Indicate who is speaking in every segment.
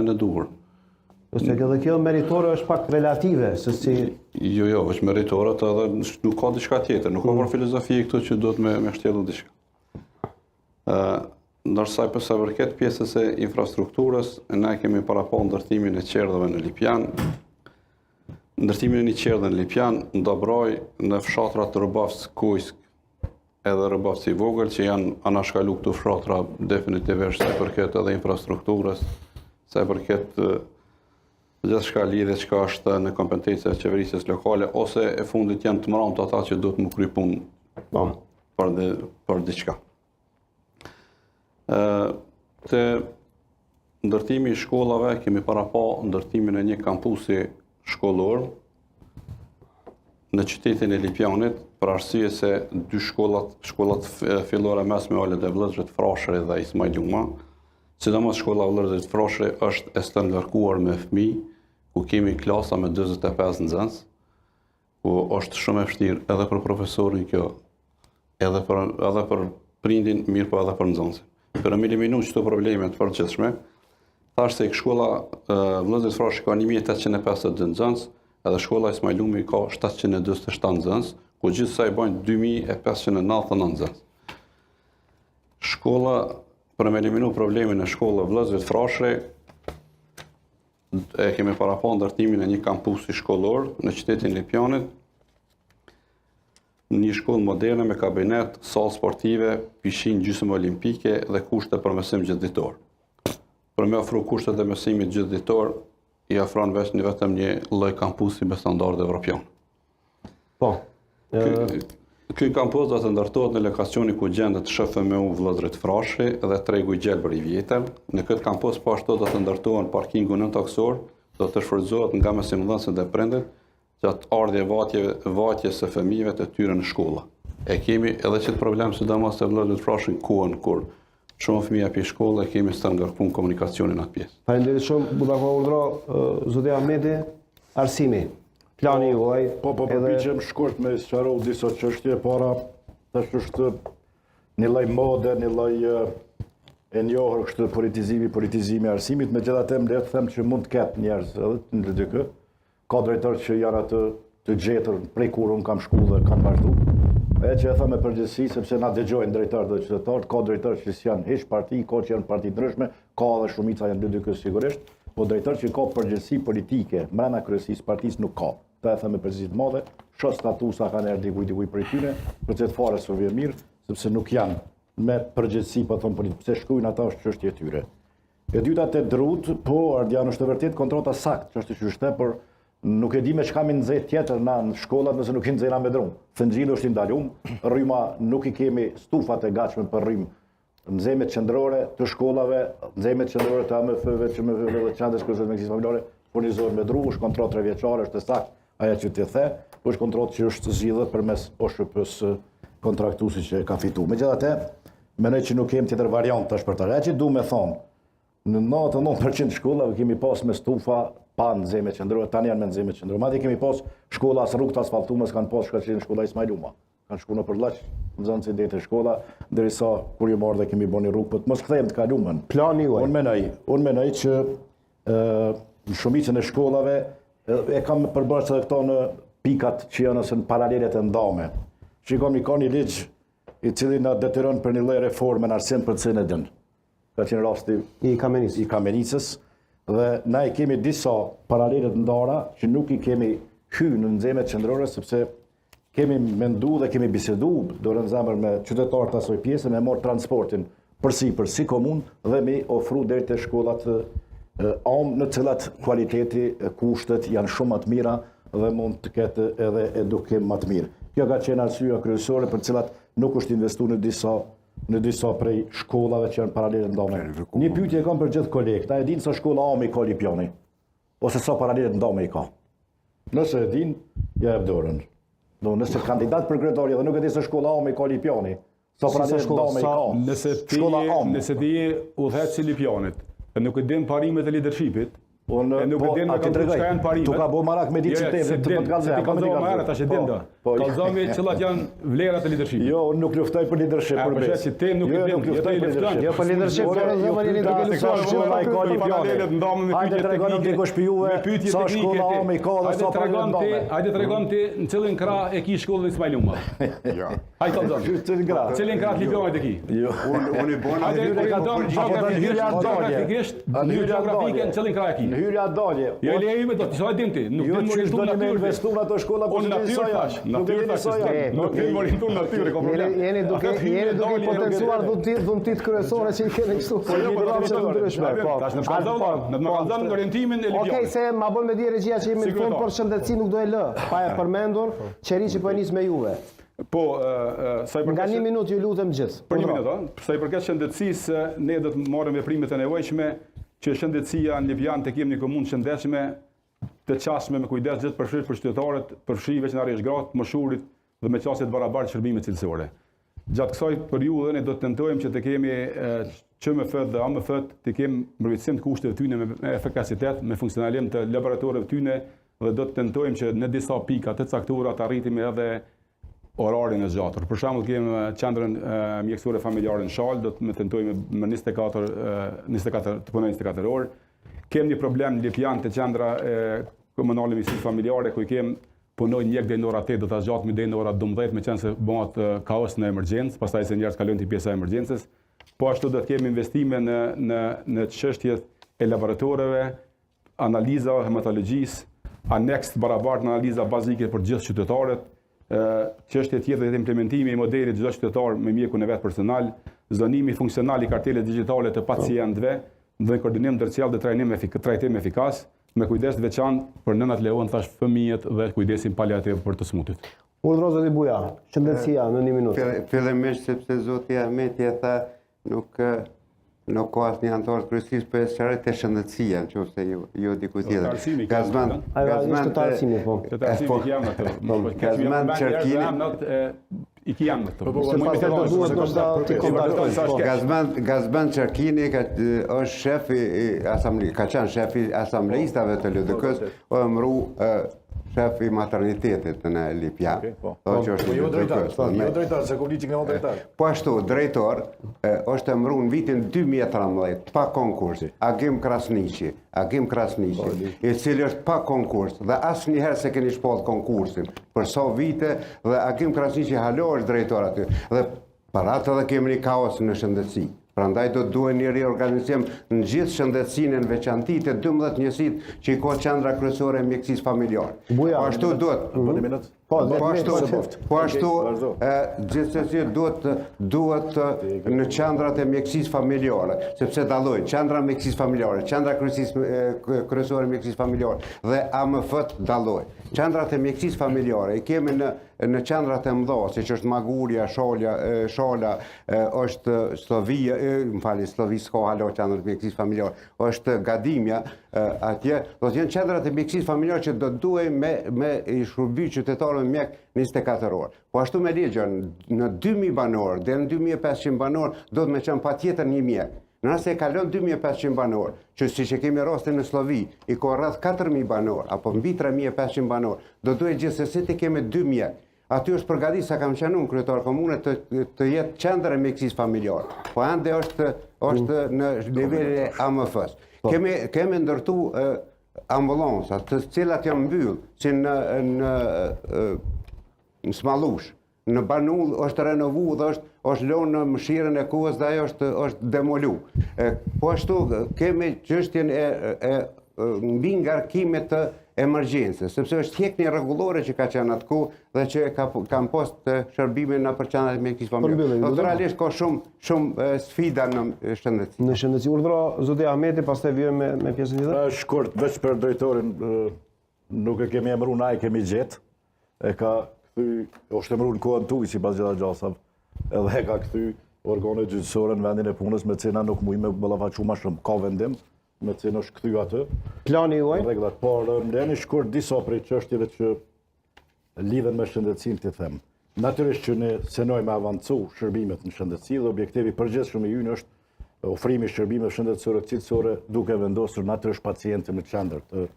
Speaker 1: në duhur.
Speaker 2: Ose edhe kjo meritore është pak relative, se si...
Speaker 1: Jo, është meritore, edhe nuk ka diçka tjetër, nuk ka për filozofi këtu që duhet me shtjellë diçka. Ndërsa për sa përket pjesës e infrastrukturës, ne kemi parapo ndërtimin e qerdhëve në Lipjan. Ndërtimin e një qerdhe në Lipjan, Ndobroj, në fshatrat të Rëbavës Kujsk, edhe Rëbavës i vogël, që janë anashkalu këtu fshatra definitivisht sa përket edhe infrastrukturës, sa përket gjithë shka lidhe çka është në kompetencë e qeverisjes lokale, ose e fundit janë të mëram të ata që duhet më kry punë për diçka. Të ndërtimi i shkollave, kemi parapo ndërtimin e një kampusi shkollor në qytetin e Lipjanit, për arsye se dy shkollat fillore mesme Alet e Vëllezrit Frashëri dhe Ismail-Juma, sidomos shkolla Vëllezrit Frashëri është e standarduar me fëmijë, ku kemi klasa me 45 nxënës, ku është shumë e vështirë edhe për profesorin kjo, edhe për prindin, mirë po edhe për nxënësin. Për të eliminu këto probleme të përgjithshme, thash se shkolla Vëllezrit Frashëri ka 1850 nxënës, edhe shkolla Ismail-Jumi ka 747 nxënës, ku gjithsej bajnë 2599 nxënës. Shkolla, për me eliminu problemin e shkollës Vëllezrit Frashëri, e kemi parapo ndërtimin e një kampusi shkollor në qytetin Lipjanit, një shkollë moderne me kabinet, salë sportive, pishinë gjysmë olimpike dhe kushte për mësim gjithditor. Për me ofru kushtet e mësimit gjithditor, i ofron vetëm një lloj kampusi me standarde evropiane.
Speaker 2: Po.
Speaker 1: Ky kampus do të ndërtohet në lokacionin ku gjendet SHFMU Vëllezrit Frashëri dhe tregu i Gjelbër i vjetër. Në këtë kampus po ashtu do të ndërtohen parkingu nëntoksor, do të shfrytëzohet nga mësimdhënësit dhe prindërit gjatë ardhje vatjes së fëmijëve të tyre në shkolla. E kemi edhe që të problem sidomos të Vëllezrit Frashëri kuën kur shumë fëmijë pi shkollë e kemi stë ngarkuar komunikacionin atë pjesë.
Speaker 2: Faleminderit shumë, Budaka Urdhro, zoti Ahmeti, arsimi. Plani juaj.
Speaker 3: Po përpiqem shkurt me sqaroj disa çështje para, tash është një lloj mode, një lloj e njohur kështu politizimi i arsimit, megjithatë më le të them që mund të ketë njerëz edhe në DK, ka drejtorë që janë atë të gjetur prej kur unë kam shku dhe kanë vazhdu. E që e them me përgjithësi, sepse na dëgjojnë drejtorë dhe qytetarët, ka drejtorë që janë hiç parti, ka që janë parti ndryshme, ka edhe shumica janë DK sigurisht, po drejtorë që ka përgjithësi politike brenda kryesisë partisë nuk ka. Ta e them me përgjithësi të madhe, shoh statusa kanë erdhi dikuj prej tyre, për fare s'u vjen mirë, sepse nuk janë me përgjithësi po thon politikë, pse shkruajnë ata është çështje e tyre. E dyta te drut, po Ardian është vërtet kontrata sakt, ç'është çështje, por nuk e di me çka më nxeh tjetër në shkollat nëse nuk i nxejna me drum. Fënxhilu është i ndalum, rryma nuk i kemi stufat e gatshme për rrym. Nxemet qendrore të shkollave, nxemet qendrore të AMF-ve, ÇMV-ve dhe çantës kurse me ekzistë familare furnizohen me dru, është kontroll 3 vjeçare, është sakt ajo që ti the, po është kontroll që është zgjidhur përmes OSHP-s kontraktuesit që ka fituar. Megjithatë, mendoj që nuk kemi tjetër variant tash për ta. Ajo që duam të thonë, në 99% shkollave kemi pas me stufa pa nxeme qendrore, tani janë me nxeme qendrore. Madje kemi pas shkolla as rrugë të asfaltuar, s'kan pas shkaqen shkolla Ismail-Juma. Kanë shkuar nëpër Llaç, nxënësit deri shkolla, derisa kur ju marrë dhe kemi bënë rrugë, po të mos kthehemi të kaluamën.
Speaker 2: Plani juaj.
Speaker 3: Unë mendoj që në shumicën e shkollave e kam përbërë këto në pikat që janë ose në paralelet e ndame. Shikomi ka një ligj i cili na detyron për një lloj reforme në arsim për cilën e din. Ka qenë rasti
Speaker 2: i
Speaker 3: Kamenicës dhe na i kemi disa paralelet ndara që nuk i kemi hyrë në nxemet qendrore sepse kemi mendu dhe kemi bisedu dorën zemër me qytetarët të asoj pjesë me marr transportin përsipër si komunë dhe me ofru deri te shkollat në cilat kualiteti, kushtet janë shumë më të mira dhe mund të ketë edhe edukim më të mirë. Kjo ka qenë arsyeja kryesore për cilat nuk është investuar në disa prej shkollave që janë paralele ndame. Një pyetje kam për gjithë kolegët. A e dinë se shkolla AMI ka Lipjani? Ose sa paralele ndame i ka? Nëse e dinë, ja jep dorën. Nëse kandidat për kryetari dhe nuk e di se shkolla AMI ka Lipjani, sa paralele ndame i ka?
Speaker 4: Nëse ti udhëhet si Lipjanit, e nuk e din parimet e leadershipit,
Speaker 3: Unë
Speaker 4: nuk e din me çka janë parimet.
Speaker 3: Tu ka bo marak me ditë që të më
Speaker 4: Se ti kallzova marrë, tash e din do. Kallzomi cilat janë vlerat e leadershipit.
Speaker 3: Jo, unë nuk luftoj për leadership për
Speaker 4: besë. Që ti nuk e din,
Speaker 3: nuk luftoj për leadership.
Speaker 2: Jo për leadership, por edhe jeni duke luftuar
Speaker 3: shumë ai ka
Speaker 4: paralelet ndamë me pyetje teknike.
Speaker 3: Sa shkolla me ka dhe sa
Speaker 4: tregonte, hajde tregon ti në cilin krah e ki shkollën Ismail Umar. Jo. Hajde kallzon. Cilin krah lipionit e ki?
Speaker 3: Jo.
Speaker 1: Unë i bona
Speaker 4: geografike në cilin krah e ki?
Speaker 3: Në hyrja dalje.
Speaker 4: Jo lejme do të sa din ti, nuk din
Speaker 3: mori do të investuar në ato shkolla
Speaker 4: po natyrë nuk din mori në natyrë ka problem.
Speaker 2: Jeni duke potencuar dhuntit kryesore që i keni kështu.
Speaker 4: Po jo, tash në kallzon orientimin e lipionit.
Speaker 2: Okej, se ma bën me di regjia që jemi në fund për shëndetësi nuk do e lë. Pa e përmendur, qeri që po e nis me juve.
Speaker 4: Po, sa i përket
Speaker 2: nga 1 minutë ju lutem gjithë.
Speaker 4: Për 1 minutë, sa i përket shëndetësisë, ne do të marrim veprimet e nevojshme që shëndetësia në Lipjan të kemi një komunë shëndetshme, të qasshme me kujdes gjithë përfshirë për qytetarët, përfshi veçanërisht gratë, moshurit dhe me qasje të barabartë shërbime cilësore. Gjatë kësaj periudhe ne do të tentojmë që të kemi QMF dhe AMF të kemi mbërvitësim të kushteve tyne me efikacitet, me funksionalim të laboratorëve tyne dhe do të tentojmë që në disa pika të caktuara të arritemi edhe orarin e zgjatur. Për shembull kemi qendrën mjekësore familjare në Shal, do të tentojmë me 24 të punojnë 24 orë. Kemi një problem në Lipjan të qendra komunale mjekësisë familjare ku i kemi punojnë njëk deri në ora 8, do ta zgjatemi deri në ora 12, me qenë se bëhet kaos në emergjencë, pastaj se njerëz kalojnë te pjesa e emergjencës. Po ashtu do të kemi investime në çështjet e laboratoreve, analiza hematologjisë, aneks të barabartë në analiza bazike për gjithë qytetarët. Çështje tjetër është implementimi i modelit çdo qytetar me mjekun e vet personal, zonimi funksional i kartelet digjitale të pacientëve dhe koordinim ndërcjell dhe trajtim efikas me kujdes të veçantë për nënat lejon thash fëmijët dhe kujdesin paliativ për të smutit.
Speaker 2: Urdhroza di buja, shëndetësia në 1 minutë.
Speaker 5: Fillimisht sepse zoti Ahmeti e tha nuk ka asnjë antar të kryesisë për sqaroj të shëndetësia, nëse jo diku tjetër. Gazman Gazman Çerkini është shef i asamblejës, ka qenë shef i asamblejistave të LDK-s, o emëru shef i maternitetit në Lipjan.
Speaker 3: Jo drejtar, se politik në drejtar.
Speaker 5: Po ashtu, drejtor është emëru në vitin 2013, pa konkurs, Agim Krasniqi, i cili është pa konkurs, dhe asnjëherë se keni shpallë konkursin, për sa vite, dhe Agim Krasniqi halo është drejtor aty, dhe para atë dhe kemi një kaos në shëndetësi. Prandaj do të duhet një riorganizim në gjithë shëndetësinë në veçanti të 12 njësitë që i ka qendra kryesore e mjekësisë familjare. Po ashtu duhet. Po ashtu gjithsesi duhet në qendrat e mjekësisë familjare, sepse dallojnë qendra mjekësisë familjare, qendra kryesore e mjekësisë familjare dhe AMF dallojnë. Qendrat e mjekësisë familjare i kemi në qendrat e mëdha, siç është Maguria, Shala, është Slovia, Slovi s'ka halo qendrat e mjekësisë familjare, është Gadimja, atje, do të jenë qendrat e mjekësisë familjare që do duhej me i shërby qytetarëve mjek 24 orë. Po ashtu me ligjën, në 2000 banor, deri në 2500 banor, do të me qenë patjetër një mjek. Nëse e kalon 2500 banor, që siç e kemi rastin në Slovi, i ka rreth 4000 banor, apo mbi 3500 banor, do duhet gjithsesi të kemi 2 mjek. Aty është përgatitur, sa kam qenë unë kryetar komune, të jetë qendër e mjekësisë familjare. Po ende është në nivelin e AMF-s. Kemi ndërtu ambulanca, të cilat janë mbyll, si në Smallush. Në Banull është renovu dhe është lënë në mëshirën e kuës dhe ajo është demolu. Po ashtu kemi çështjen e mbi ngarkimit të emergjencës, sepse është hjekni rregullore që ka qenë atku dhe që kanë post shërbimin në përqendrat e mjekësisë familjare. Naturalisht ka shumë sfida në shëndetësi.
Speaker 2: Në shëndetësi urdhro zoti Ahmeti, pastaj vijmë me pjesën tjetër.
Speaker 3: Shkurt, veç për drejtorin, nuk e kemi emëruar na, e kemi gjetë. E ka është emëruar në kohën tuaj sipas gjitha gjasave, edhe e ka kthy organet gjyqësore në vendin e punës, me cena nuk mujmë me ballafaqu më shumë, ka vendim, me cena është kthy atë.
Speaker 2: Plani juaj?
Speaker 3: Rregullat, por ndeni shkurt disa prej çështjeve që lidhen me shëndetësinë të them. Natyrisht që ne synojmë avancu shërbimet në shëndetësi dhe objektivi përgjithshëm i ynë është ofrimi shërbime shëndetësore cilësore duke vendosur natyrisht pacientin në qendër të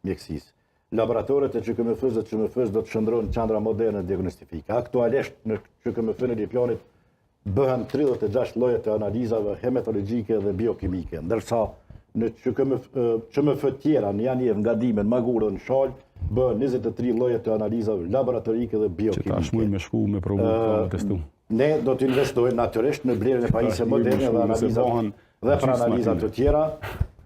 Speaker 3: mjekësisë. Laboratoret e QKMF-s dhe QMF-s do të shndrohen në qendra moderne diagnostifike. Aktualisht në QKMF-n e Lipjanit bëhen 36 lloje të analizave hematologjike dhe biokimike, ndërsa në QMF tjera, në Janiev, në Gadimen, Magurë dhe në Shalë, bëhen 23 lloje të analizave laboratorike dhe biokimike.
Speaker 4: Që tash mund me shku me provu të testu.
Speaker 3: Ne do të investojmë natyrisht në blerjen e pajisjeve moderne dhe analizave dhe për analiza të tjera.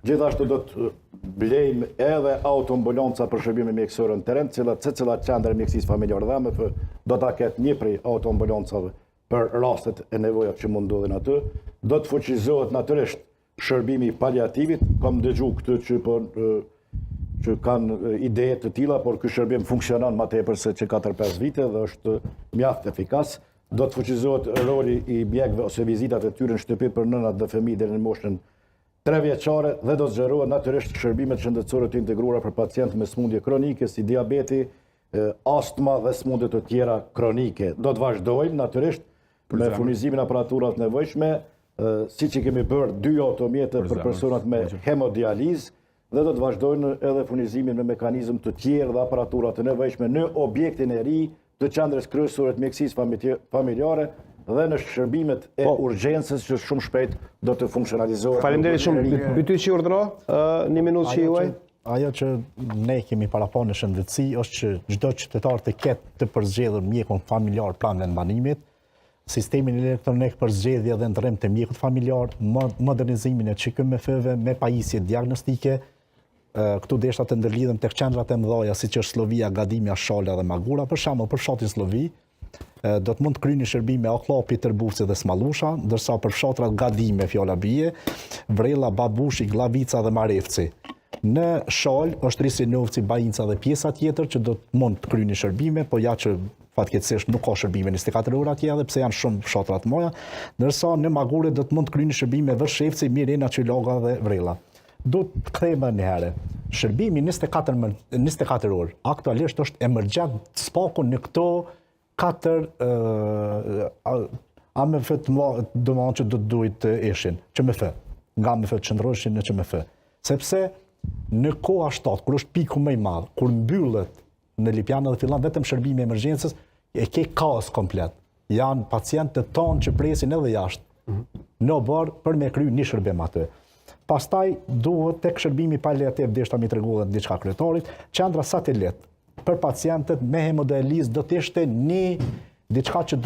Speaker 3: Gjithashtu do të blejmë edhe autoambulanca për shërbime mjekësore në teren, secila qendër e mjekësisë familjare dhe AMF do ta ketë një prej autoambulancave për rastet e nevojave që mund ndodhin aty. Do të fuqizohet natyrisht shërbimi paliativit, kam dëgju këtë që kanë ide të tilla, por ky shërbim funksionon më tepër se që 4-5 vite dhe është mjaft efikas. Do të fuqizohet roli i mjekëve ose vizitat e tyre në shtëpi për nënat dhe fëmijët deri në moshën 3 vjeçare dhe do të zgjerohet natyrisht shërbimet shëndetësore të integruara për pacientë me sëmundje kronike si diabeti, astma dhe sëmundje të tjera kronike. Do të vazhdojmë natyrisht me furnizimin e aparaturave të nevojshme, siç i kemi bërë 2 automjete për personat me hemodializë dhe do të vazhdojnë edhe furnizimin me mekanizëm të tjerë dhe aparatura të nevojshme në objektin e ri të qendrës kryesore të mjekësisë familjare dhe në shërbimet e urgjencës që shumë shpejt do të funksionalizohet.
Speaker 2: Faleminderit shumë. Pyetje që urdhëro, 1 minutë që juaj.
Speaker 6: Ajo që ne kemi para pa në shëndetësi është që çdo qytetar të ketë të përzgjedhur mjekun familjar pranë vendbanimit, sistemin elektronik për zgjedhje dhe ndërrim të mjekut familjar, modernizimin e QKMF-ve me pajisje diagnostike. Këtu desha të ndërlidhem tek qendrat e mëdha siç është Llovia, Gadimja, Shala dhe Magura, për shembull për fshatin Sllovi, do të mund të kryeni shërbime Oklapi, Tërbusi dhe Smallusha, ndërsa për fshatrat Gadime, fjala bie, Vrella, Babushi, Glavica dhe Marevci. Në Shal është Risinovci, Bajinca dhe pjesa tjetër që do të mund të kryeni shërbime, po ja që fatkeqësisht nuk ka shërbime 24 orë atje edhe pse janë shumë fshatra të mëdha, ndërsa në Magure do të mund të kryeni shërbime Vërshevci, Mirena, Çiloga dhe Vrella. Do të kthehemi një herë. Shërbimi 24 orë aktualisht është emergjent spaku në këto 4 AMF do që do të duhet ishin QMF, nga AMF të qëndroheshin në QMF. Sepse në koha 7, kur është piku më i madh, kur mbyllet në Lipjanë dhe fillon vetëm shërbimi i emergjencës, e ke kaos komplet. Janë pacientët tonë që presin edhe jashtë në barë për me kryu një shërbim aty. Pastaj duhet tek shërbimi paliativ, deshta mi tregu dhe diçka kryetarit, qendra satelit për pacientët me hemodializë do të ishte një diçka që